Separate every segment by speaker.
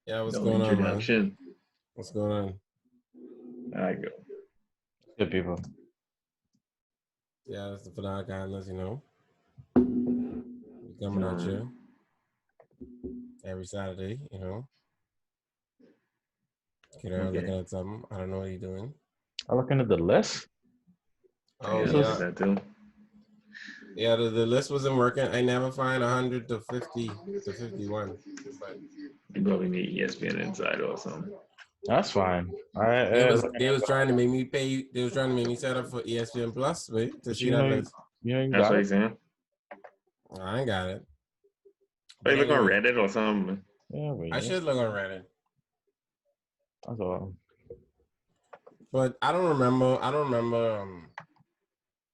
Speaker 1: Yeah, what's
Speaker 2: No
Speaker 1: going on, man?
Speaker 2: introduction.
Speaker 1: What's going on?
Speaker 2: I go.
Speaker 3: Good people.
Speaker 1: Yeah, it's the Fanatic Islands, We coming at you every Saturday, Get out looking at something. I don't know what you're doing.
Speaker 3: I'm looking at the list.
Speaker 1: Oh,
Speaker 2: Yeah,
Speaker 1: yeah.
Speaker 2: that too.
Speaker 1: Yeah, the list wasn't working. I never find 100 to 50 to 51. But
Speaker 2: You probably need ESPN Inside or something.
Speaker 3: That's fine.
Speaker 1: they was trying to make me pay. They was trying to make me set up for ESPN Plus, wait, to see that list.
Speaker 3: You
Speaker 2: That's
Speaker 3: got
Speaker 2: what
Speaker 3: it.
Speaker 2: he's saying.
Speaker 1: I ain't got it.
Speaker 2: But you look on
Speaker 1: anyway,
Speaker 2: Reddit or something.
Speaker 3: Yeah, wait.
Speaker 1: I should look on Reddit.
Speaker 3: That's all.
Speaker 1: But I don't remember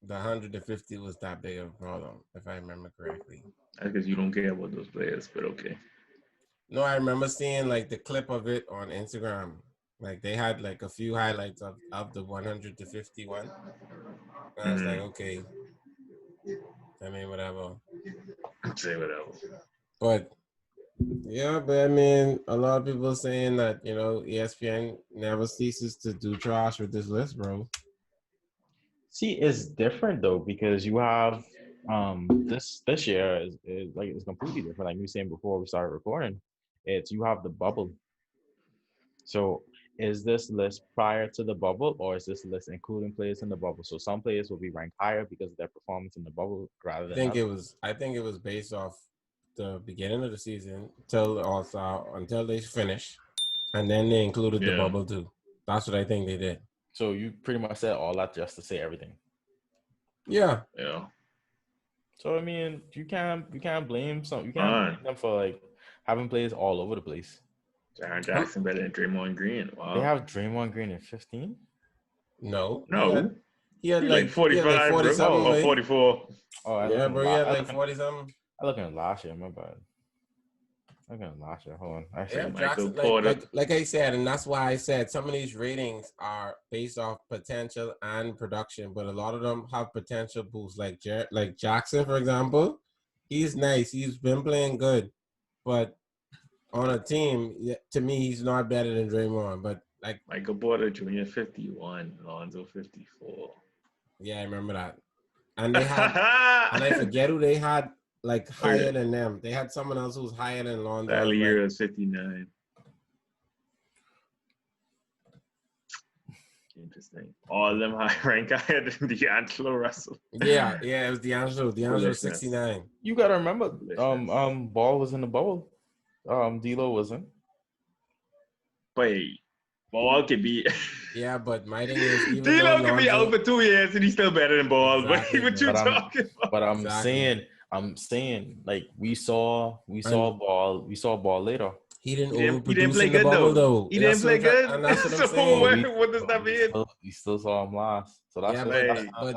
Speaker 1: the 100 to 50 was that big of a problem, if I remember correctly.
Speaker 2: That's because you don't care about those players, but okay.
Speaker 1: No, I remember seeing like the clip of it on Instagram. Like they had like a few highlights of the 100 to 51. And I was like, okay. I mean, whatever.
Speaker 2: Say whatever.
Speaker 1: But yeah, but I mean, a lot of people saying that, ESPN never ceases to do trash with this list, bro.
Speaker 3: See, it's different though because you have this year is like it's completely different. Like we were saying before we started recording, it's you have the bubble. So is this list prior to the bubble or is this list including players in the bubble? So some players will be ranked higher because of their performance in the bubble rather than
Speaker 1: I think it was based off the beginning of the season until they finish, and then they included the bubble too. That's what I think they did.
Speaker 3: So you pretty much said all that just to say everything.
Speaker 1: Yeah.
Speaker 2: Yeah.
Speaker 3: So I mean, you can't blame them for like having players all over the place.
Speaker 2: Jaren Jackson better than Draymond Green. Wow.
Speaker 3: They have Draymond Green at 15?
Speaker 1: No. He
Speaker 2: had like 45,
Speaker 1: he had like 40 something
Speaker 2: or 44.
Speaker 3: Oh,
Speaker 1: yeah, bro. He had like 40 something.
Speaker 3: I look at last year, my bad. Hold on.
Speaker 1: Yeah, Jackson, like I said, and that's why I said some of these ratings are based off potential and production, but a lot of them have potential boosts. Like Jackson, for example, he's nice. He's been playing good, but on a team, to me, he's not better than Draymond. But like
Speaker 2: Michael Porter Jr. 51, Lonzo 54.
Speaker 1: Yeah, I remember that. And they had, and I forget who they had. Like higher than them. They had someone else who was higher than Lonzo.
Speaker 2: That year was 59. Interesting. All of them rank higher than D'Angelo Russell.
Speaker 1: Yeah, it was D'Angelo. D'Angelo 69.
Speaker 3: You gotta remember, Ball was in the bubble. D'Lo wasn't.
Speaker 2: Wait, Ball could be.
Speaker 1: Yeah, but my thing is,
Speaker 2: D'Lo could be out for 2 years and he's still better than Ball.
Speaker 1: Exactly,
Speaker 2: what you talking about?
Speaker 3: But I'm saying, like we saw Ball later.
Speaker 1: He didn't play good though.
Speaker 2: He didn't play good.
Speaker 1: And that's what I'm saying.
Speaker 2: What does that mean?
Speaker 3: We still saw him last. So that's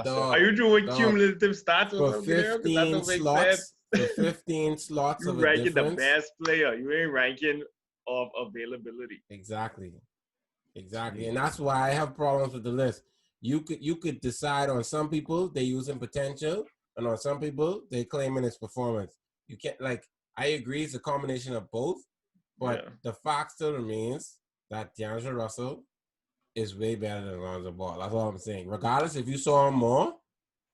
Speaker 2: are you doing cumulative stats
Speaker 1: for 15 slots? For 15 slots
Speaker 2: you
Speaker 1: of
Speaker 2: ranking the best player. You ain't ranking of availability.
Speaker 1: Exactly. And that's why I have problems with the list. You could decide on some people they using potential, and on some people they claiming its performance. You can't I agree it's a combination of both, but the fact still remains that D'Angelo Russell is way better than Lonzo Ball. That's all I'm saying. Regardless if you saw him more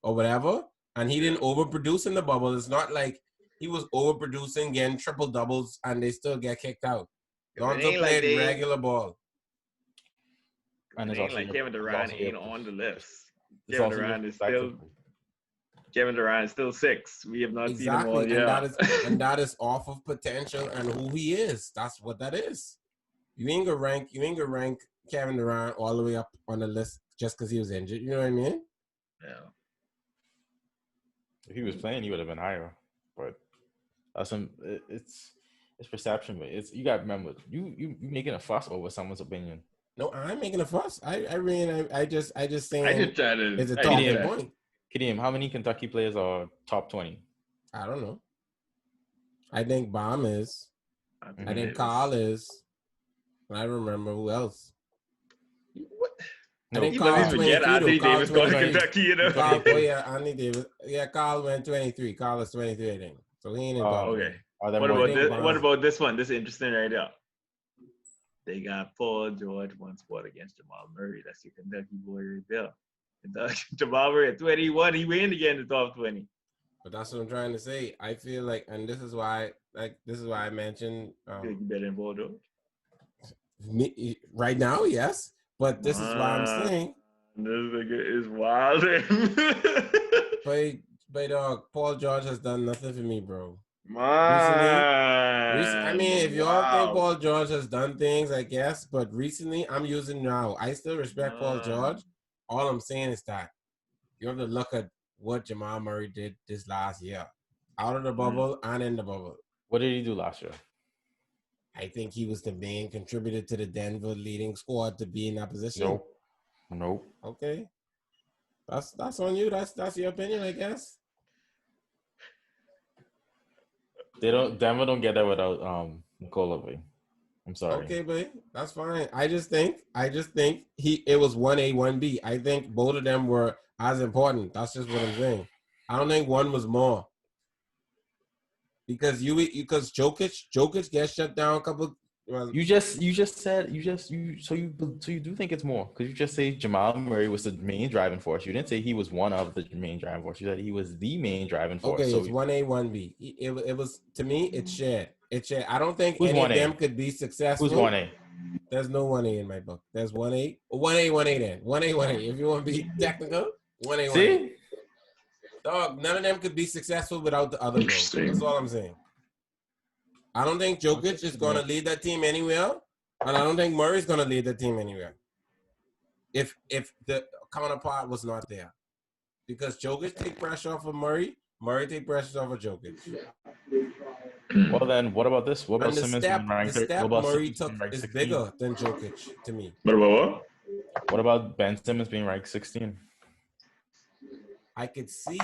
Speaker 1: or whatever, and he didn't overproduce in the bubble, it's not like he was overproducing, getting triple doubles, and they still get kicked out. Lonzo played regular ball.
Speaker 2: And it's like Kevin Durant ain't on the list. Kevin Durant is still 6. We have not seen him all year.
Speaker 1: And that is off of potential and who he is. That's what that is. You ain't gonna rank Kevin Durant all the way up on the list just because he was injured. You know what I mean?
Speaker 2: Yeah.
Speaker 3: If he was playing, he would have been higher. But it's perception, but you gotta remember you making a fuss over someone's opinion.
Speaker 1: No, I'm making a fuss. I just saying.
Speaker 2: I just try to.
Speaker 1: It's a talking point.
Speaker 3: Kadeem, how many Kentucky players are top 20?
Speaker 1: I don't know. I think Baum is. I think Carl is. I don't remember who else.
Speaker 2: What?
Speaker 1: I think Carl 23.
Speaker 2: Anthony Davis going to Kentucky, you know.
Speaker 1: Anthony Davis. Yeah, Carl went 23. Carl is 23, I think. So he ain't in
Speaker 2: okay. What about this one? This is interesting right here. They got Paul George one spot against Jamal Murray. That's your Kentucky boy right there. Jamal Murray at 21, he win again in the top 20.
Speaker 1: But that's what I'm trying to say. I feel like, and this is why I mentioned.
Speaker 2: You think you better than Paul George?
Speaker 1: Me, right now, yes. But this is why I'm saying.
Speaker 2: This nigga is wild.
Speaker 1: But dog, Paul George has done nothing for me, bro.
Speaker 2: Man,
Speaker 1: Recently, I mean, if you all think Paul George has done things, I guess, but recently I'm using now. I still respect Paul George. All I'm saying is that you have to look at what Jamal Murray did this last year, out of the bubble and in the bubble.
Speaker 3: What did he do last year?
Speaker 1: I think he was the main contributor to the Denver leading squad to be in that position.
Speaker 3: Nope.
Speaker 1: Okay, that's on you. That's your opinion, I guess.
Speaker 3: Denver don't get that without Nikolai. I'm sorry.
Speaker 1: Okay, but that's fine. I just think it was 1A, 1B. I think both of them were as important. That's just what I'm saying. I don't think one was more. Because Jokic gets shut down a couple. Well,
Speaker 3: you do think it's more because you just say Jamal Murray was the main driving force. You didn't say he was one of the main driving force. You said he was the main driving force.
Speaker 1: Okay, it's 1A, 1B. It was, to me, it's shared. It's shared. I don't think any
Speaker 3: 1A?
Speaker 1: of them could be successful.
Speaker 3: Who's 1A?
Speaker 1: There's no 1A in my book. There's 1A. 1A then. 1A. If you want to be technical, 1A.
Speaker 3: See?
Speaker 1: Dog, none of them could be successful without the other bro. That's all I'm saying. I don't think Jokic is going to lead that team anywhere, and I don't think Murray's going to lead the team anywhere. If the counterpart was not there, because Jokic take pressure off of Murray take pressure off of Jokic.
Speaker 3: Well, then what about this? What about Simmons being ranked?
Speaker 1: The step Murray took is 16? Bigger than Jokic to me.
Speaker 2: What about what?
Speaker 3: What about Ben Simmons being ranked 16?
Speaker 1: I could see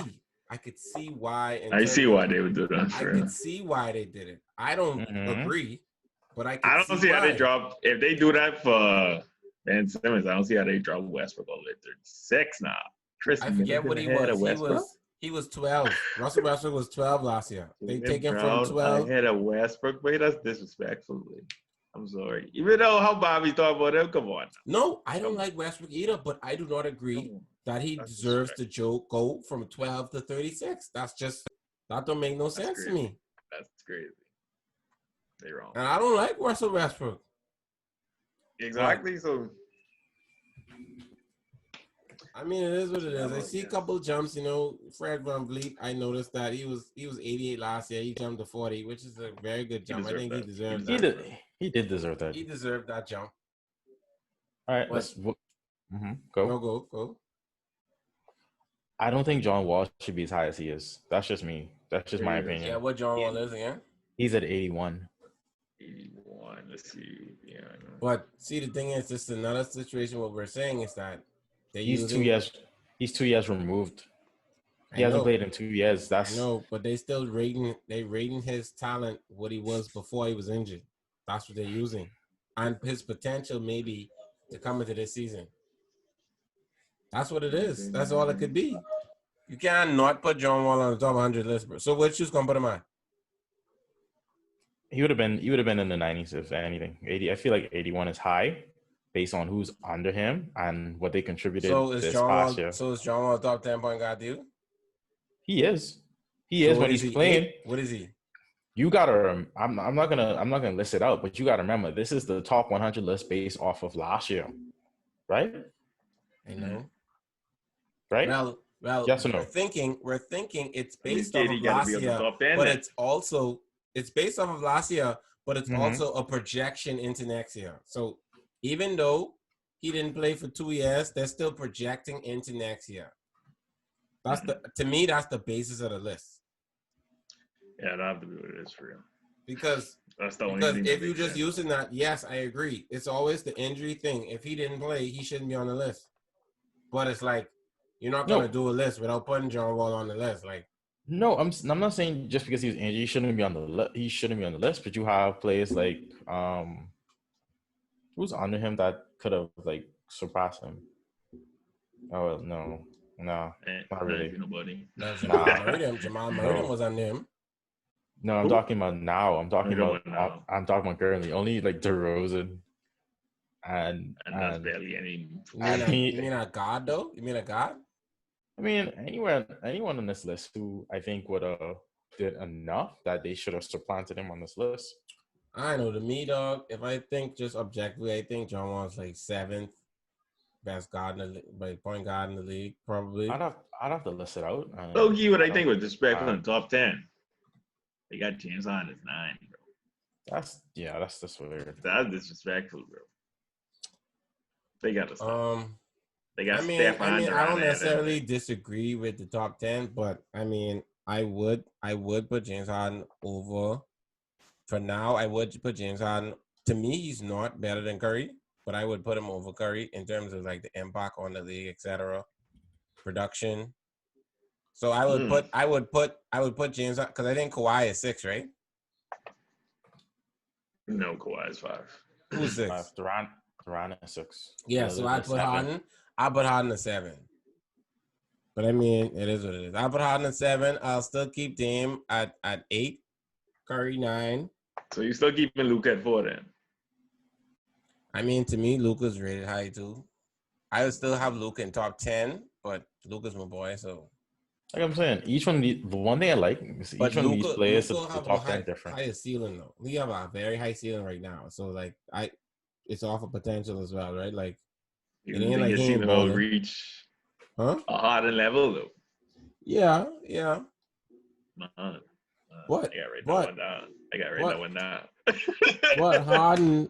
Speaker 1: why.
Speaker 2: I see why they would do that.
Speaker 1: I could see why they did it. I don't agree, but I don't
Speaker 2: see how they drop. If they do that for Ben Simmons, I don't see how they drop Westbrook all the way 36 now.
Speaker 1: I forget what he was. He was 12. Russell Westbrook was 12 last year. They take him from 12.
Speaker 2: Ahead of Westbrook, but that's disrespectful. I'm sorry. Even though how Bobby thought about him, come on.
Speaker 1: No, I don't like Westbrook either, but I do not agree that he deserves to go from 12 to 36. That don't make no sense to me.
Speaker 2: That's crazy. They're wrong.
Speaker 1: And I don't like Russell Westbrook.
Speaker 2: Exactly. So
Speaker 1: I mean, it is what it is. I see a couple jumps. Fred VanVleet. I noticed that he was 88 last year. He jumped to 40, which is a very good jump. I think he deserved that.
Speaker 3: He did deserve that.
Speaker 1: He deserved that jump.
Speaker 3: All right, let's go.
Speaker 1: Go.
Speaker 3: I don't think John Wall should be as high as he is. That's just me. That's just my opinion.
Speaker 1: Yeah, what John Wall is again?
Speaker 3: He's at 81.
Speaker 2: 81. Let's see. Yeah.
Speaker 1: But see, the thing is, just another situation. What we're saying is that
Speaker 3: he's 2 years. He's 2 years removed. He hasn't played in 2 years.
Speaker 1: But they still rating his talent what he was before he was injured. That's what they're using, and his potential maybe to come into this season. That's what it is. That's all it could be. You can't not put John Wall on the top 100 list, bro. So what you gonna put him on?
Speaker 3: He would have been in the 90s if anything. 80. I feel like 81 is high based on who's under him and what they contributed this past year.
Speaker 1: So is John Wall top 10 point guard dude?
Speaker 3: He is. He is when he's playing.
Speaker 1: What is he?
Speaker 3: You gotta. I'm not gonna list it out, but you gotta remember this is the top 100 list based off of last year, right?
Speaker 1: I know.
Speaker 3: Right?
Speaker 1: Well.
Speaker 3: Yes or no?
Speaker 1: We're thinking it's based off of last year, but it's based off of last year, but it's also a projection into next year. So even though he didn't play for 2 years, they're still projecting into next year. To me, that's the basis of the list.
Speaker 2: Yeah, I have to be what it is for him.
Speaker 1: Because
Speaker 2: that's the only thing.
Speaker 1: If you're just using that, yes, I agree. It's always the injury thing. If he didn't play, he shouldn't be on the list. But it's like you're not gonna do a list without putting John Wall on the list. Like,
Speaker 3: no, I'm not saying just because he was injured, he shouldn't be on the list. He shouldn't be on the list. But you have players like who's under him that could have like surpassed him. Oh no, not really.
Speaker 2: Nobody.
Speaker 1: Jamal Murray was under him.
Speaker 3: No, I'm talking about now. I'm talking about currently. Only like DeRozan.
Speaker 2: And that's barely any.
Speaker 1: You mean a god though? You mean a god?
Speaker 3: I mean, anyone on this list who I think would have did enough that they should have supplanted him on this list.
Speaker 1: I know, to me, dog, if I think just objectively, I think John Wall's like 7th best guard in the like point guard in the league, probably.
Speaker 3: I'd have to list it out.
Speaker 2: Low-key, what I think with respect on the top 10, they got James Harden as 9, bro.
Speaker 3: That's just weird.
Speaker 2: That's disrespectful, bro. They got to stop. They got
Speaker 1: I mean,
Speaker 2: Steph
Speaker 1: I don't necessarily
Speaker 2: there.
Speaker 1: disagree with the top 10, but I mean, I would put James Harden over. For now, I would put James Harden. To me, he's not better than Curry, but I would put him over Curry in terms of like the impact on the league, etc. Production. So I would put James Harden because I think Kawhi is 6, right?
Speaker 2: No, Kawhi is 5.
Speaker 1: Who's 6?
Speaker 3: Durant is 6.
Speaker 1: Yeah, so I put Harden. I put Harden at 7. But I mean, it is what it is. I put Harden at 7. I'll still keep Dame at 8. Curry 9.
Speaker 2: So you still keeping Luka at 4 then?
Speaker 1: I mean, to me, Luka's rated high too. I would still have Luka in top 10, but Luka's my boy, so.
Speaker 3: Like I'm saying, each one of the one thing I like is each one of these players is the top 10 different.
Speaker 1: Highest ceiling though. We have a very high ceiling right now, so like it's off of potential as well, right? Like
Speaker 2: it ain't like he will reach a Harden level though.
Speaker 1: Yeah.
Speaker 2: What? I got that one down.
Speaker 1: What Harden?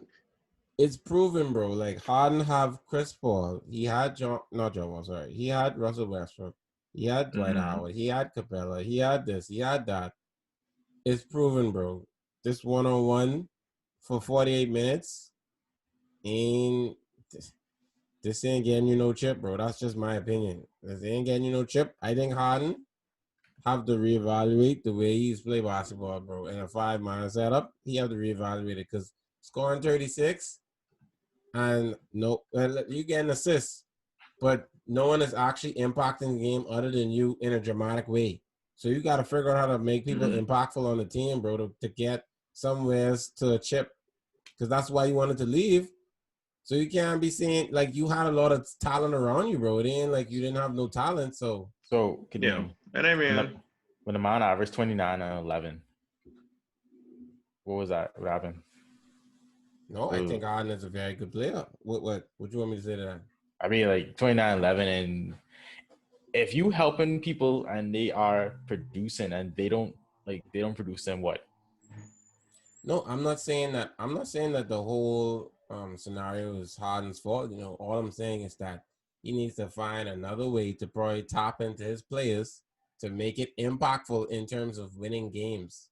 Speaker 1: It's proven, bro. Like Harden have Chris Paul. He had He had Russell Westbrook. He had Dwight Howard. He had Capella. He had this. He had that. It's proven, bro. This 1-on-1 for 48 minutes ain't. This ain't getting you no chip, bro. That's just my opinion. This ain't getting you no chip. I think Harden have to reevaluate the way he's play basketball, bro. In a 5-man setup, he have to reevaluate it because scoring 36 and you get an assist, but no one is actually impacting the game other than you in a dramatic way. So you got to figure out how to make people impactful on the team, bro, to get somewheres to a chip, because that's why you wanted to leave. So you can't be saying like you had a lot of talent around you, bro. It ain't like you didn't have no talent. So
Speaker 2: and I mean,
Speaker 3: when the man averaged 29 and 11, what was that? What happened?
Speaker 1: No, I think Harden is a very good player. What you want me to say to that?
Speaker 3: I mean, like 29, 11, and if you helping people and they are producing and they don't produce, then what?
Speaker 1: No, I'm not saying that. I'm not saying that the whole scenario is Harden's fault. You know, all I'm saying is that he needs to find another way to probably tap into his players to make it impactful in terms of winning games.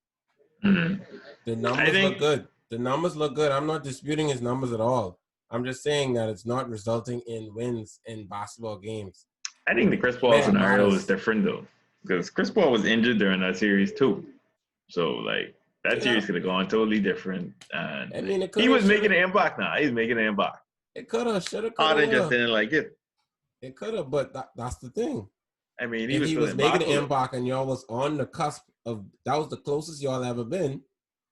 Speaker 1: The numbers look good. The numbers look good. I'm not disputing his numbers at all. I'm just saying that it's not resulting in wins in basketball games.
Speaker 2: I think the Chris Paul scenario is different though, because Chris Paul was injured during that series too. So like that series could have gone totally different. And I mean, he was making an impact now. He's making an impact.
Speaker 1: It could have, should have.
Speaker 2: Harden just didn't like it.
Speaker 1: It could have, but that's the thing.
Speaker 2: I mean,
Speaker 1: he was making an impact and y'all was on the cusp of, that was the closest y'all ever been,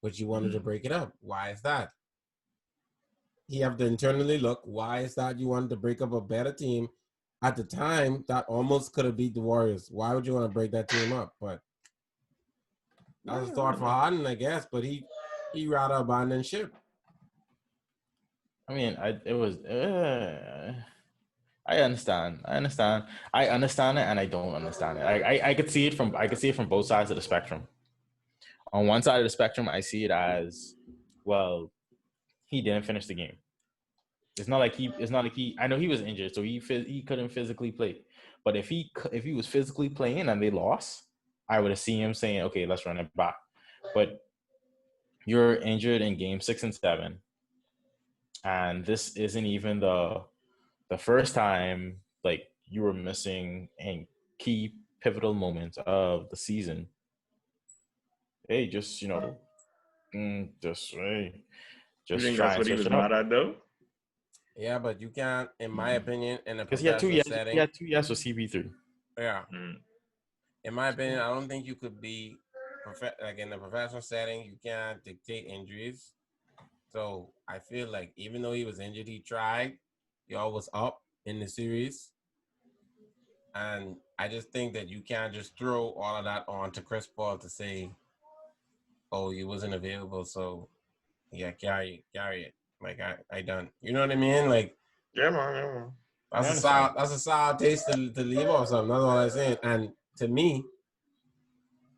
Speaker 1: but you wanted to break it up. Why is that? You have to internally look. Why is that you wanted to break up a better team at the time that almost could have beat the Warriors? Why would you want to break that team up? But that was a thought for Harden, I guess. But he rather abandon ship.
Speaker 3: I mean, I understand. I understand it, and I don't understand it. I could see it from both sides of the spectrum. On one side of the spectrum, I see it as, well, he didn't finish the game. It's not like he. I know he was injured, so he couldn't physically play. But if he was physically playing and they lost, I would have seen him saying, "Okay, let's run it back." But you're injured in game 6 and 7, and this isn't even the first time like you were missing in key pivotal moments of the season. Hey, just
Speaker 2: you think
Speaker 3: try
Speaker 2: that's what he was mad at though?
Speaker 1: Yeah, but you can't, in my opinion, in a
Speaker 3: because he had 2 years.
Speaker 1: setting.
Speaker 3: He had 2 years with CP3.
Speaker 1: Yeah. In my opinion, I don't think you could be like in a professional setting. You can't dictate injuries. So I feel like even though he was injured, he tried. He always up in the series. And I just think that you can't just throw all of that on to Chris Paul to say, oh, he wasn't available, so yeah, carry it. Like I done. You know what I mean? Like
Speaker 2: yeah, man.
Speaker 1: That's a sour taste to leave off something. That's all I'm saying. And to me,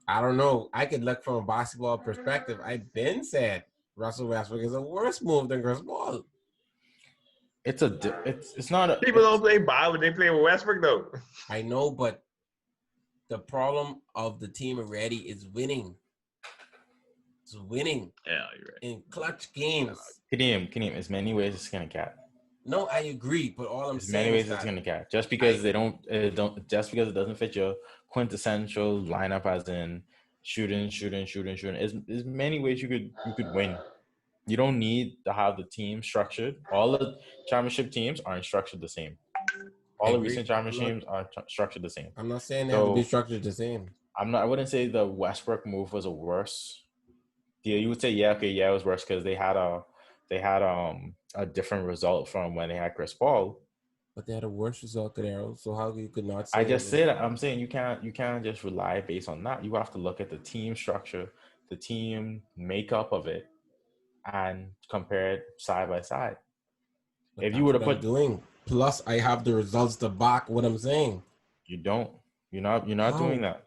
Speaker 1: I don't know. I could look from a basketball perspective. I've been said Russell Westbrook is a worse move than Chris Paul.
Speaker 3: It's not a.
Speaker 2: People don't play ball when they play with Westbrook though.
Speaker 1: I know, but the problem of the team already is winning. It's winning.
Speaker 2: Yeah, you're right.
Speaker 1: In clutch games.
Speaker 3: Kadeem, there's many ways it's gonna catch.
Speaker 1: No, I agree, but all I'm
Speaker 3: there's
Speaker 1: saying
Speaker 3: many ways
Speaker 1: is
Speaker 3: it's gonna catch. Just because just because it doesn't fit your quintessential lineup, as in shooting. There's many ways you could win. You don't need to have the team structured. All the championship teams aren't structured the same. All the recent championship teams are structured the same.
Speaker 1: I'm not saying they have to be structured the same.
Speaker 3: I wouldn't say the Westbrook move was a worse. Yeah, you would say it was worse because they had a different result from when they had Chris Paul.
Speaker 1: But they had a worse result there, so how you could not say
Speaker 3: I just said I'm saying you can't just rely based on that. You have to look at the team structure, the team makeup of it, and compare it side by side.
Speaker 1: But if you were to put doing, plus I have the results to back what I'm saying.
Speaker 3: You don't. You're not doing that.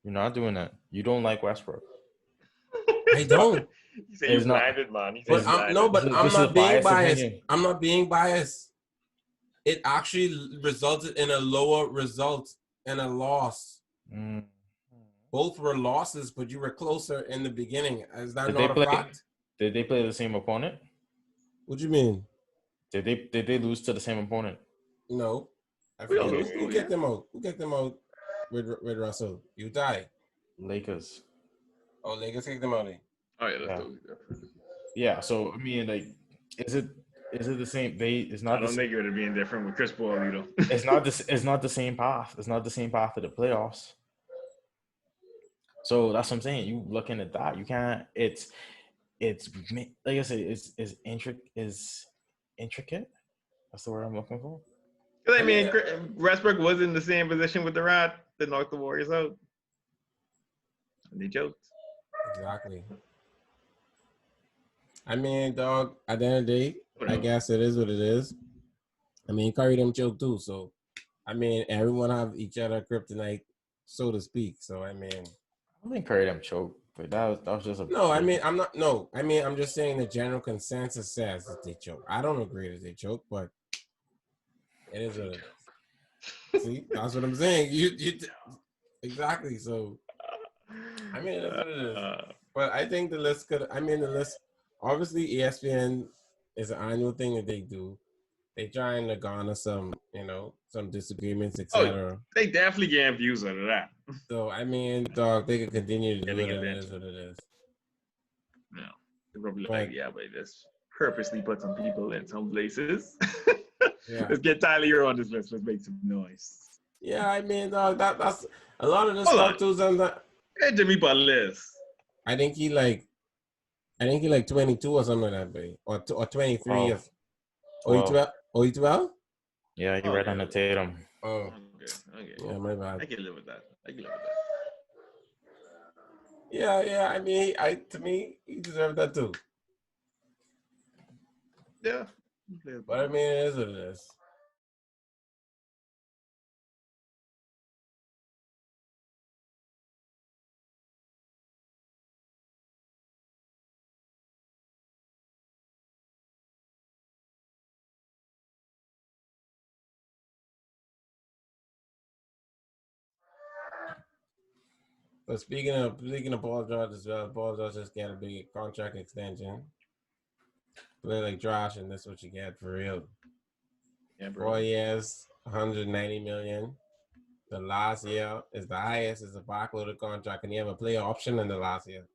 Speaker 3: You're not doing that. You don't like Westbrook.
Speaker 1: I don't.
Speaker 2: You say you're blinded, man.
Speaker 1: But I'm not being biased. I'm not being biased. It actually resulted in a lower result and a loss.
Speaker 3: Mm.
Speaker 1: Both were losses, but you were closer in the beginning. Is that not a fact?
Speaker 3: Did they play the same opponent?
Speaker 1: What do you mean?
Speaker 3: Did they lose to the same opponent?
Speaker 1: No. Who get them out? Who get them out with Russell? Utah.
Speaker 3: Lakers.
Speaker 1: Oh, Lakers kicked them out.
Speaker 2: Oh yeah,
Speaker 3: yeah. So I mean, like, is it the same? It's not.
Speaker 2: I don't think it would be indifferent with Chris Paul, you know.
Speaker 3: It's not the same path. It's not the same path to the playoffs. So that's what I'm saying. You looking at that, you can't. It's like I said, is intricate. That's the word I'm looking for.
Speaker 2: Because I mean, Westbrook was in the same position with the Rat that knocked the Warriors out, and they joked.
Speaker 1: Exactly. I mean, dog, at the end of the day, I guess it is what it is. I mean, Curry them choke too. So, I mean, everyone have each other kryptonite, so to speak. So, I mean.
Speaker 3: I don't think Curry them choke, but that was just a.
Speaker 1: No, I mean, I'm not. No, I mean, I'm just saying the general consensus says that they choke. I don't agree that they choke, but it is what it is. See, that's what I'm saying. You exactly. So, I mean, it is what it is. But I think the list could. I mean, the list. Obviously, ESPN is an annual thing that they do. They trying to garner some, some disagreements, etc.
Speaker 2: Oh, they definitely get views out of that.
Speaker 1: So I mean, dog, they could continue to do it. It is what it is.
Speaker 2: No, they're probably like, yeah, but let's purposely put some people in some places. Yeah. Let's get Tyler on this list. Let's make some noise.
Speaker 1: Yeah, I mean, dog, that's a lot of this stuff too.
Speaker 2: Hey, Jimmy Butler.
Speaker 1: I think he like 22 or something like that, babe. Or 23 or he 12? Oh, he 12?
Speaker 3: Yeah, he right on the Tatum.
Speaker 1: Oh.
Speaker 2: Okay.
Speaker 1: Yeah, my bad.
Speaker 2: I can live with that.
Speaker 1: Yeah. I mean, to me, he deserved that too.
Speaker 2: Yeah.
Speaker 1: But I mean, it is what it is. But speaking of Paul George as well, Paul George just got a big contract extension. Play like Josh, and that's what you get for real.
Speaker 2: Yeah, bro.
Speaker 1: 4 years, $190 million. The last year is the highest. It's a backloaded contract, and you have a player option in the last year.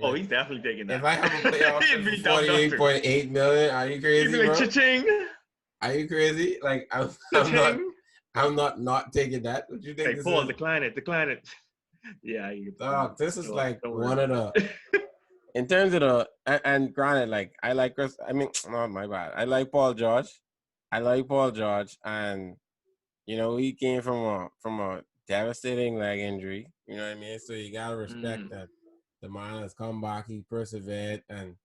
Speaker 2: Oh, he's definitely taking that.
Speaker 1: If I have a player option for $48.8 million, are you crazy,
Speaker 2: bro? Cha-ching.
Speaker 1: Are you crazy? Like I'm not taking that. What you think?
Speaker 2: Hey, Paul, decline it. Yeah,
Speaker 1: dog. This is like one of the in terms of and granted, like I like Chris. I mean, not my bad. I like Paul George. And he came from a devastating leg injury. You know what I mean? So you gotta respect that the man has come back. He persevered, and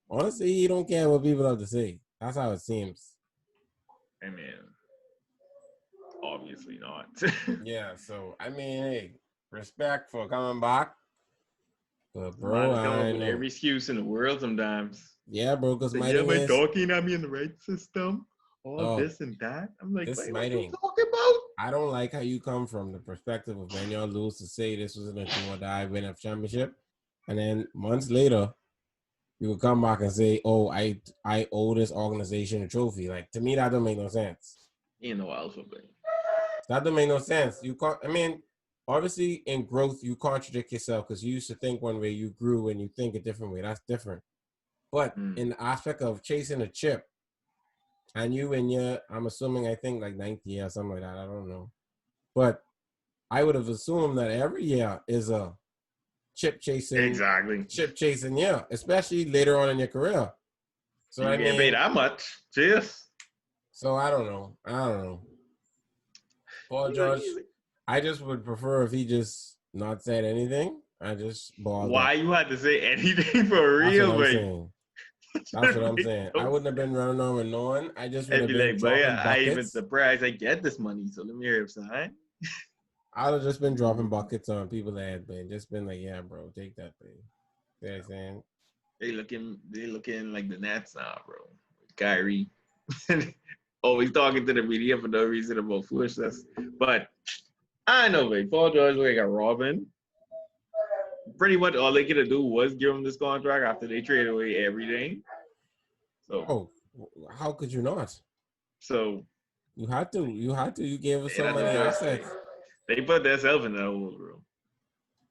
Speaker 1: honestly, he don't care what people have to say. That's how it seems.
Speaker 2: I mean, obviously not.
Speaker 1: Yeah. So I mean, hey, respect for coming back. But bro,
Speaker 2: Man, come up
Speaker 1: I
Speaker 2: with
Speaker 1: know.
Speaker 2: every excuse in the world sometimes.
Speaker 1: Yeah, bro. Because my
Speaker 2: yeah,
Speaker 1: thing
Speaker 2: man,
Speaker 1: is
Speaker 2: talking at me in the right system. All this and that. I'm like,
Speaker 1: this is
Speaker 2: wait,
Speaker 1: my
Speaker 2: what
Speaker 1: thing.
Speaker 2: you talking about?
Speaker 1: I don't like how you come from the perspective of when y'all lose to say this was a do or die win a championship, and then months later, you would come back and say, "Oh, I owe this organization a trophy." Like to me, that don't make no sense.
Speaker 2: Alphabet.
Speaker 1: That don't make no sense. You can't. I mean, obviously, in growth, you contradict yourself because you used to think one way, you grew, and you think a different way. That's different. But in the aspect of chasing a chip, and you in your, I'm assuming, I think like 9th year or something like that. I don't know, but I would have assumed that every year is a chip chasing year, especially later on in your career. So
Speaker 2: you can't pay that much. Cheers.
Speaker 1: So I don't know. Paul George, I just would prefer if he just not said anything. I just balled
Speaker 2: Why
Speaker 1: up.
Speaker 2: You had to say anything for real, man?
Speaker 1: That's what I'm saying. I wouldn't have been running on with no one. I just would have been
Speaker 2: like,
Speaker 1: dropping
Speaker 2: buckets. I even surprised I get this money, so let me hear him sign.
Speaker 1: I would have just been dropping buckets on people that had been just been like, yeah, bro, take that thing. You know what I'm saying?
Speaker 2: They looking like the Nets now, bro. Kyrie. Always talking to the media for no reason about foolishness. But I know, man. Paul George like a Robin. Pretty much all they could do was give him this contract after they traded away everything. So,
Speaker 1: how could you not?
Speaker 2: So
Speaker 1: you had to. You gave us so many assets.
Speaker 2: They put themselves in that hole, bro.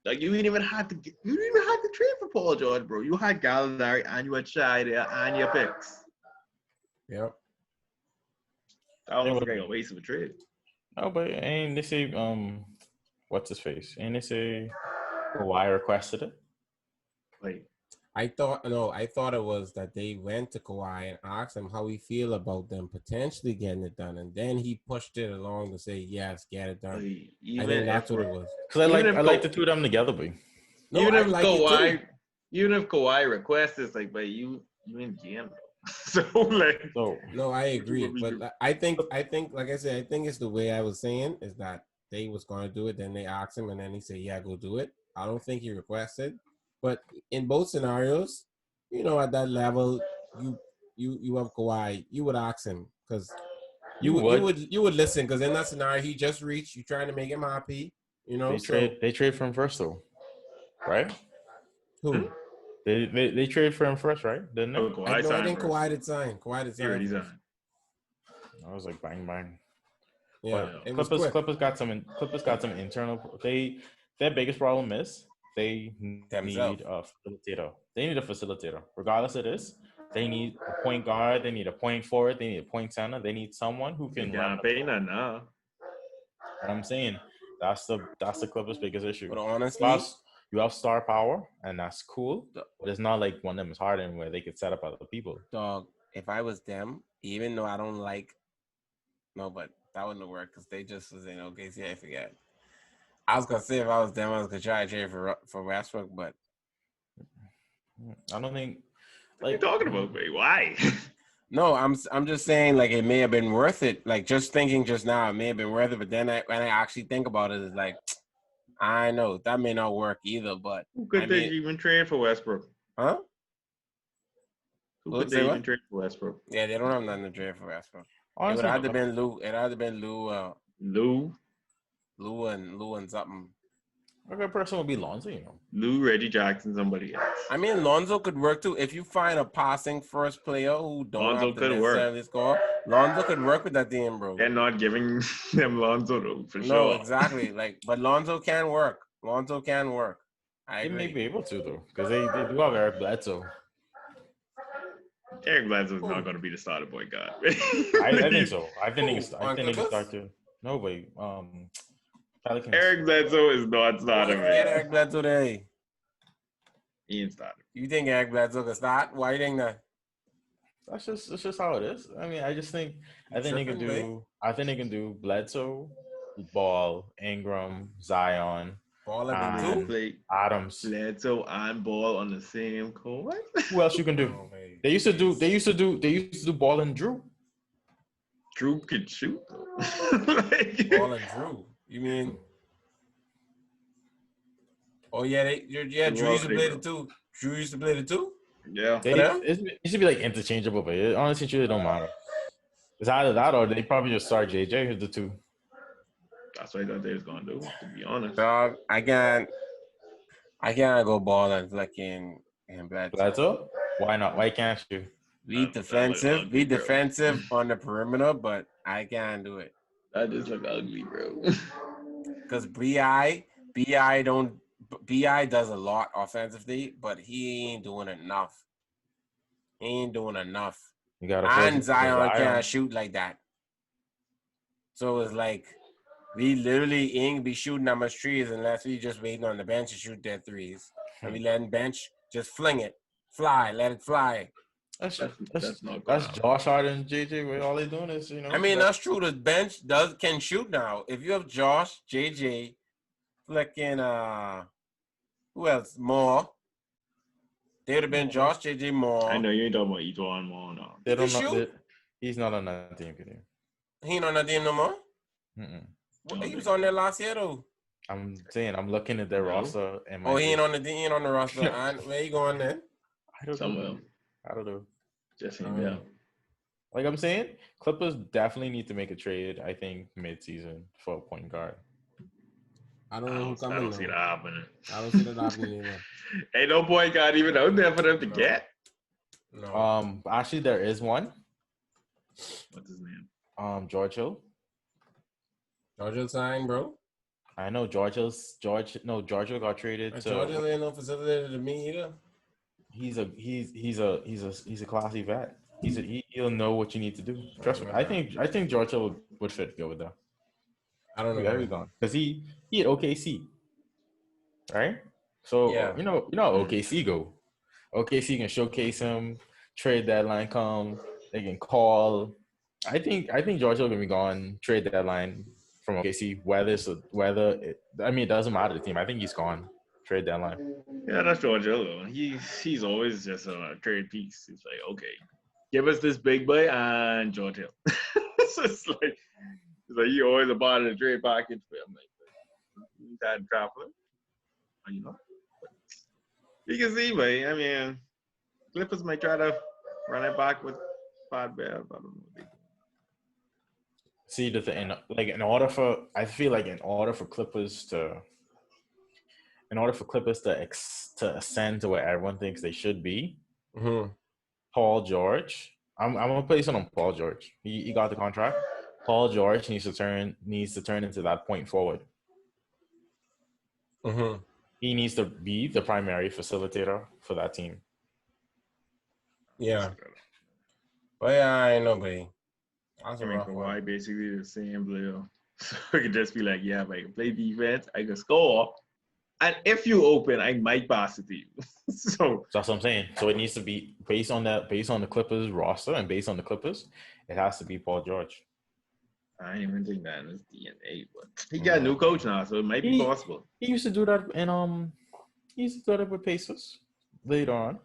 Speaker 2: Like you didn't even have to trade for Paul George, bro. You had Gallinari and you had Shai there and your picks.
Speaker 1: Yep.
Speaker 2: That was like a waste of a trade.
Speaker 3: No, but ain't they say what's his face? Ain't they say Kawhi requested it?
Speaker 1: Like I thought it was that they went to Kawhi and asked him how he feel about them potentially getting it done, and then he pushed it along to say yes, get it done. I think that's what it was.
Speaker 3: Because I like the two of them together, but
Speaker 2: no, even if Kawhi requests, it's like, but you in GM,
Speaker 1: no, I agree, but I think like I said, I think it's the way I was saying is that they was going to do it, then they asked him, and then he said, yeah, go do it. I don't think he requested. But in both scenarios, at that level, you have Kawhi, you would ask him because you would listen because in that scenario he just reached, you trying to make him happy,
Speaker 3: They trade for him first though, right?
Speaker 1: Who?
Speaker 3: They trade for him first, right? Didn't they?
Speaker 1: I think Kawhi did sign. Kawhi did sign first.
Speaker 3: I was like bang.
Speaker 1: Yeah,
Speaker 3: but Clippers got some internal. Their biggest problem is they need a facilitator. They need a facilitator. Regardless of this, they need a point guard. They need a point forward. They need a point center. They need someone who can run. What I'm saying, that's the Clippers' biggest issue.
Speaker 1: But honestly,
Speaker 3: you have star power, and that's cool. But it's not like one of them is Harden where they could set up other people.
Speaker 1: Dog, if I was them, even though I don't like, no, but that wouldn't work because they just was in OKC. I forget. I was gonna say if I was them, I was gonna try to trade for Westbrook, but
Speaker 3: I don't think.
Speaker 2: What are you talking about, babe? Why?
Speaker 1: No, I'm just saying like it may have been worth it. Like just thinking just now, it may have been worth it. But then when I actually think about it, it's like I know that may not work either. But
Speaker 2: who could they even trade for Westbrook?
Speaker 1: Huh?
Speaker 2: Who could they even trade for Westbrook?
Speaker 1: Yeah, they don't have nothing to trade for Westbrook. It would have to been Lou. It had to been Lou. Lou and something.
Speaker 3: A good person would be Lonzo,
Speaker 2: Lou, Reggie Jackson, somebody else.
Speaker 1: I mean, Lonzo could work too. If you find a passing first player who don't have to necessarily score, Lonzo could work with that team, bro.
Speaker 2: They're not giving them Lonzo though, for sure.
Speaker 1: No, exactly. But Lonzo can work. I agree.
Speaker 3: They may be able to though, because they do have Eric Bledsoe.
Speaker 2: Eric Bledsoe is not going to be the starter point guard.
Speaker 3: I think so. I think they can start to. No way.
Speaker 2: Pelicans. Eric Bledsoe is not starting.
Speaker 1: Get Eric Bledsoe today.
Speaker 2: He ain't started.
Speaker 1: You think Eric Bledsoe can start? Why you think that?
Speaker 3: That's just how it is. I mean, I think they can do. I think they can do Bledsoe, Ball, Ingram, Zion,
Speaker 1: Ball up
Speaker 3: and
Speaker 1: in 2?
Speaker 2: Play
Speaker 3: Adams.
Speaker 2: Bledsoe and Ball on the same court.
Speaker 3: Who else you can do?
Speaker 1: Oh,
Speaker 3: They used to do Ball and Drew.
Speaker 2: Drew could shoot.
Speaker 1: Ball and Drew. You mean? Oh yeah, Drew used to play the 2. Drew used to play the 2.
Speaker 2: Yeah.
Speaker 3: It should be like interchangeable, but it honestly truly don't matter. It's either that or they probably just start JJ as the 2.
Speaker 2: That's what I thought they was gonna do, to be honest.
Speaker 1: Dog, I can't go Ball and flicking and
Speaker 3: Bledsoe. Why not? Why can't you?
Speaker 1: Be defensive on the perimeter, but I can't do it.
Speaker 2: That just look ugly, bro.
Speaker 1: Because BI does a lot offensively, but he ain't doing enough. You gotta and Zion can't shoot like that. So it's like we literally ain't be shooting that much threes unless we just waiting on the bench to shoot their threes. And we letting bench just fling it, fly, let it fly.
Speaker 3: That's Josh Hart and JJ. Where all they doing is,
Speaker 1: I mean, that's true. The bench can shoot now. If you have Josh, JJ, flicking who else? Moore. They would have been Josh, JJ, Moore.
Speaker 2: I know you ain't talking about Etwan Moore now.
Speaker 3: They don't know. He's not on that team.
Speaker 1: He ain't on that team no more? Well, he was on there last year though.
Speaker 3: I'm saying I'm looking at their roster and
Speaker 1: he ain't on the roster. Where you going then?
Speaker 3: I don't know.
Speaker 2: Just ain't there.
Speaker 3: Like I'm saying, Clippers definitely need to make a trade, I think, mid-season for a point guard.
Speaker 1: I don't
Speaker 2: see that happening.
Speaker 1: I don't see that happening either.
Speaker 2: Ain't no point guard even out there for them to get.
Speaker 3: No. Actually, there is one.
Speaker 2: What's his name?
Speaker 3: George Hill.
Speaker 1: George Hill signed, bro.
Speaker 3: I know George Hill got traded.
Speaker 1: George Hill ain't no facilitator to me either.
Speaker 3: He's a classy vet. He'll know what you need to do. Trust me. I think George Hill would fit good with that.
Speaker 1: I don't know.
Speaker 3: Where he gone? Because he at OKC, right? So you know how OKC go. OKC can showcase him. Trade deadline come. They can call. I think George Hill gonna be gone. Trade deadline from OKC. It doesn't matter the team. I think he's gone. Trade deadline.
Speaker 2: Yeah, that's George Hill though. He's always just a trade piece. It's like, okay, give us this big boy and George Hill. It's like he always a part of the trade package. But I'm like, he's had traveling, you know. You can see, but I mean, Clippers might try to run it back with Bad Bear. I don't know what they do.
Speaker 3: See the thing, like in order for Clippers to ascend to where everyone thinks they should be, Paul George. I'm gonna place it on Paul George. He got the contract. Paul George needs to turn into that point forward. He needs to be the primary facilitator for that team.
Speaker 1: Yeah. But yeah, I ain't nobody. That's a rough
Speaker 2: one. Basically the same player. So it could just be like, yeah, if I can play defense, I can score. And if you open, I might pass it to you. So
Speaker 3: that's what I'm saying. So it needs to be based on the Clippers roster and based on the Clippers, it has to be Paul George.
Speaker 2: I didn't even think that in his DNA, but he got a new coach now, so it might be possible.
Speaker 3: He used to do that with Pacers later on.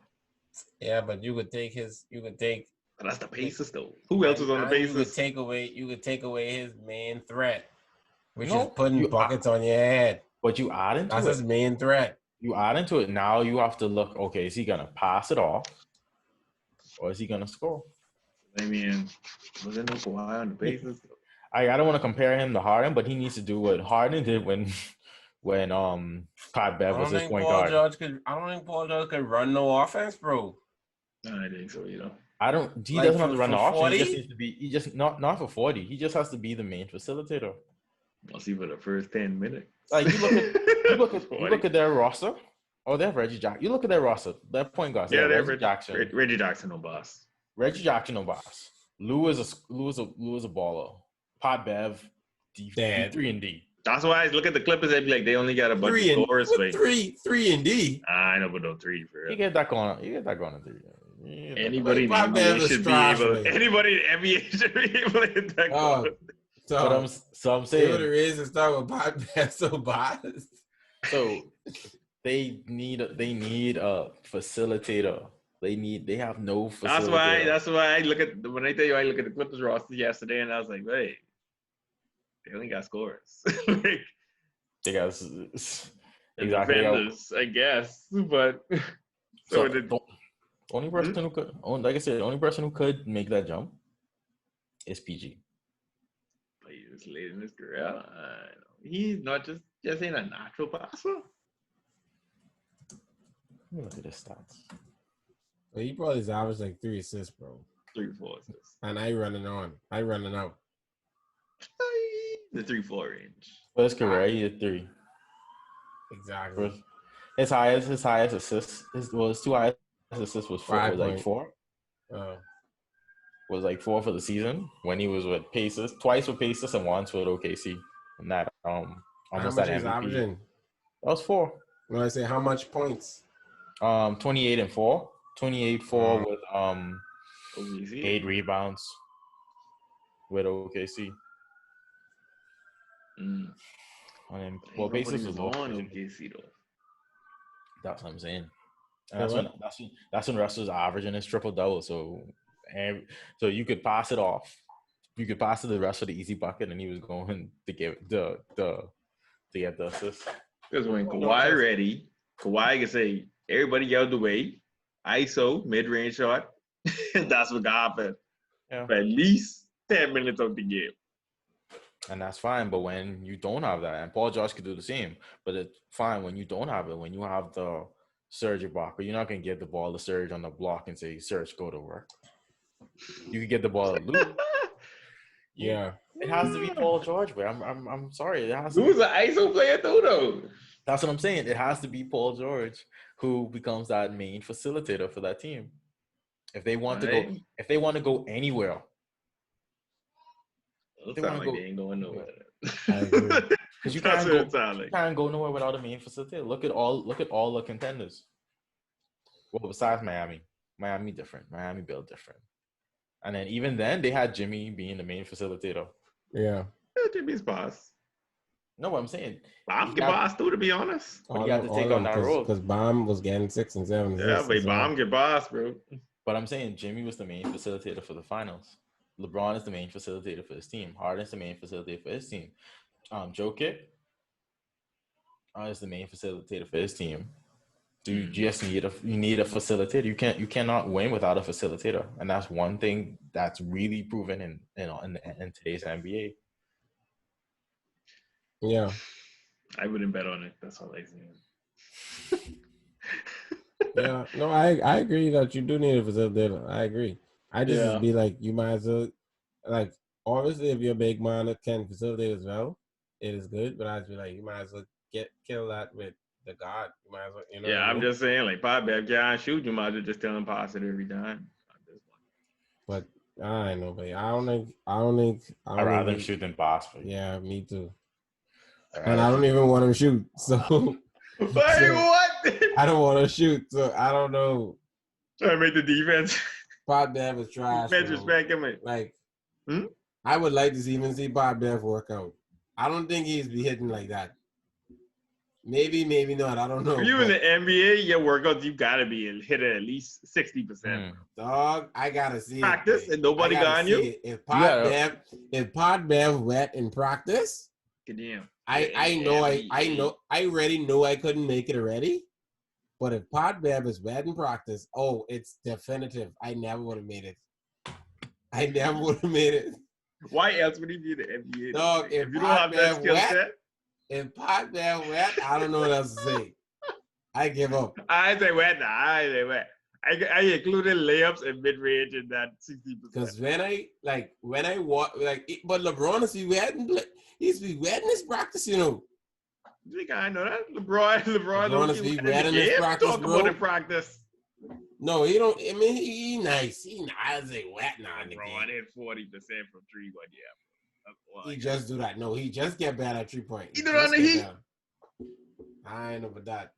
Speaker 1: Yeah, but you could take.
Speaker 2: But that's the Pacers though. Who else is on the Pacers?
Speaker 1: You could take away his main threat, which is putting buckets on your head.
Speaker 3: But you add into
Speaker 1: that's his main threat.
Speaker 3: You add into it now. You have to look. Okay, is he gonna pass it off, or is he gonna score?
Speaker 2: I mean, was there no Kawhi on the Pacers?
Speaker 3: I don't want to compare him to Harden, but he needs to do what Harden did when Pat Bev was his point guard.
Speaker 1: I don't think Paul George could run no offense, bro.
Speaker 2: I think so, you know.
Speaker 3: He doesn't have to run the offense. He just needs to be. He just not for 40. He just has to be the main facilitator.
Speaker 2: I'll see for the first 10 minutes.
Speaker 3: Like you look at their roster. Oh, they have Reggie Jackson. You look at their roster. Their point guards.
Speaker 2: Yeah, they have Reggie Jackson. Reggie Jackson, no boss.
Speaker 3: Reggie Jackson, no boss. Lou is a baller. Pat Bev, D3 and D.
Speaker 2: That's why I look at the Clippers and be like, they only got a bunch of scorers.
Speaker 1: Three and D.
Speaker 2: I know, but no three for real.
Speaker 3: You get that going. You get that going in 3.
Speaker 2: Anybody in the NBA should be able. Anybody in the NBA should be able to hit that goal.
Speaker 3: So I'm saying.
Speaker 1: The reason start with Bam so biased.
Speaker 3: So they need a facilitator. They have no facilitator.
Speaker 2: That's why I look at when I tell you I look at the Clippers roster yesterday and I was like, wait, they only got scorers. Like,
Speaker 3: they got
Speaker 2: exactly defenders, I guess. But
Speaker 3: so the only person who could, like I said, the only person who could make that jump is PG.
Speaker 2: But he's late in his career. He's not just ain't a natural passer.
Speaker 3: Let me look at his stats.
Speaker 1: Well, he probably averaged like 3 assists, bro.
Speaker 2: 3 or 4 assists.
Speaker 1: And I running out.
Speaker 2: The 3-4 range.
Speaker 3: For his career, he had 3.
Speaker 1: Exactly.
Speaker 3: His highest assist, his 2 highest assists was 4. Was like 4. Was like 4 for the season when he was with Pacers, twice with Pacers and once with OKC. And that almost
Speaker 1: that
Speaker 3: that MVP.
Speaker 1: Averaging?
Speaker 3: That was 4.
Speaker 1: When I say how much points?
Speaker 3: 28 and 4. 28-4 with
Speaker 2: OKC.
Speaker 3: 8 rebounds with OKC. And then, well, Pacers was
Speaker 2: on OKC though.
Speaker 3: That's what I'm saying. And that's when Russell's averaging his triple double. So you could pass it off. You could pass it to the rest of the easy bucket, and he was going to get the assist.
Speaker 2: Because when Kawhi ready, Kawhi can say, everybody get out of the way, ISO, mid-range shot. That's what happened.
Speaker 3: Yeah.
Speaker 2: For at least 10 minutes of the game.
Speaker 3: And that's fine. But when you don't have that, and Paul George could do the same, but it's fine when you don't have it. When you have the Serge Ibaka, you're not going to get the ball to Serge on the block and say, Serge, go to work. You can get the ball to Luke.
Speaker 1: Yeah.
Speaker 3: It has to be Paul George, but I'm sorry. It has to
Speaker 2: Who's an ISO player though?
Speaker 3: That's what I'm saying. It has to be Paul George who becomes that main facilitator for that team. If they want to go anywhere.
Speaker 2: They ain't going nowhere.
Speaker 3: I agree. Because you can't go nowhere without a main facilitator. Look at all the contenders. Well, besides Miami. Miami different. Miami built different. And then even then, they had Jimmy being the main facilitator.
Speaker 1: Yeah.
Speaker 2: Jimmy's boss.
Speaker 3: No, what I'm saying.
Speaker 2: Bomb get boss too, to be honest.
Speaker 3: But you have to take on that role.
Speaker 1: Because Bomb was getting 6 and 7.
Speaker 2: Yeah, but Bomb get boss, bro.
Speaker 3: But I'm saying Jimmy was the main facilitator for the finals. LeBron is the main facilitator for his team. Harden's the main facilitator for his team. Jokic is the main facilitator for his team. You just need a facilitator. You cannot win without a facilitator, and that's one thing that's really proven in today's NBA.
Speaker 1: Yeah,
Speaker 2: I wouldn't bet on it. That's all I say.
Speaker 1: Yeah, no, I agree that you do need a facilitator. I agree. I just be like, you might as well, like, obviously if you're a big man that can facilitate as well, it is good. But I'd be like, you might as well kill that with the guard. You might as well, you know.
Speaker 2: Yeah, I'm just saying, like, Pop Bev can't shoot. You might as well just tell him pass it every time.
Speaker 1: But I know, but I don't think.
Speaker 3: I'd rather him shoot than pass.
Speaker 1: Yeah, me too. And I don't even want him to shoot. So.
Speaker 2: Wait, what?
Speaker 1: I don't want to shoot, so I don't know.
Speaker 2: Trying to make the defense.
Speaker 1: Pop Bev is trash.
Speaker 2: Respect him.
Speaker 1: Like, I would like to even see Pop Bev work out. I don't think he's be hitting like that. Maybe not. I don't know.
Speaker 2: If you in the NBA, your workouts, you gotta be hitting at least 60%.
Speaker 1: Dog, I gotta see
Speaker 2: practice
Speaker 1: it.
Speaker 2: And nobody got you.
Speaker 1: It. If Pop Bev wet in practice,
Speaker 2: damn.
Speaker 1: I already know I couldn't make it already. But if Pop Bev is wet in practice, it's definitive. I never would have made it.
Speaker 2: Why else would he be in the NBA?
Speaker 1: Dog, if you don't have that skill set. If Pop Bev wet, I don't know what else to say. I give up.
Speaker 2: I say wet. I included layups and mid range in that 60%.
Speaker 1: Because when I walk, but LeBron is wet and he's be wet in his practice, you know.
Speaker 2: You think I know that? LeBron
Speaker 1: is be wet in his practice,
Speaker 2: talk about in practice.
Speaker 1: No, he don't. I mean, he nice. He nice. Wet now.
Speaker 2: LeBron hit 40% from 3 1 year.
Speaker 1: He just do that. No, he just get bad at 3-point.
Speaker 2: He do it on the Heat.
Speaker 1: I ain't know about that.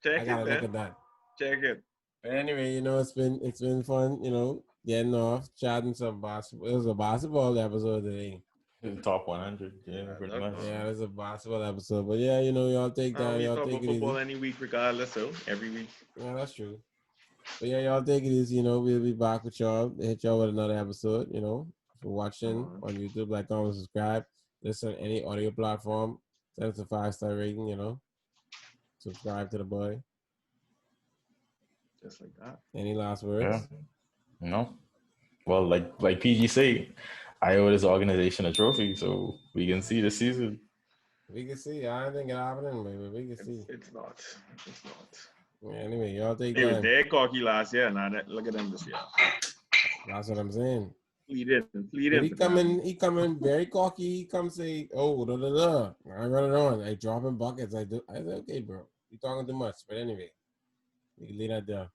Speaker 2: Check
Speaker 1: I gotta
Speaker 2: it,
Speaker 1: look at that.
Speaker 2: Check it.
Speaker 1: But anyway, it's been fun, getting off, chatting some basketball. It was a basketball episode today.
Speaker 3: Top 100, yeah, pretty much.
Speaker 1: Yeah, it was a basketball episode. But yeah, y'all take time.
Speaker 2: We
Speaker 1: y'all
Speaker 2: talk
Speaker 1: take
Speaker 2: about
Speaker 1: it
Speaker 2: football
Speaker 1: easy.
Speaker 2: any week, regardless. So every week.
Speaker 1: Yeah, that's true. But yeah, y'all take it easy. We'll be back with y'all. Hit y'all with another episode. For watching on YouTube, like, comment, subscribe. Listen any audio platform. Send us a 5-star rating. Subscribe to the boy.
Speaker 2: Just like that.
Speaker 1: Any last words?
Speaker 3: Yeah. No. Well, like PG say, I owe this organization a trophy, so we can see the season.
Speaker 1: We can see. I don't think it's happening, baby. We can see.
Speaker 2: It's not.
Speaker 1: Yeah, anyway, y'all take
Speaker 2: time. It was
Speaker 1: their
Speaker 2: cocky last year. Now look at them this year.
Speaker 1: That's what I'm saying.
Speaker 2: Plead in.
Speaker 1: But he coming very cocky. He come say, oh, I run it on. I dropping buckets. I said, okay, bro. You talking too much. But anyway, we can leave that there.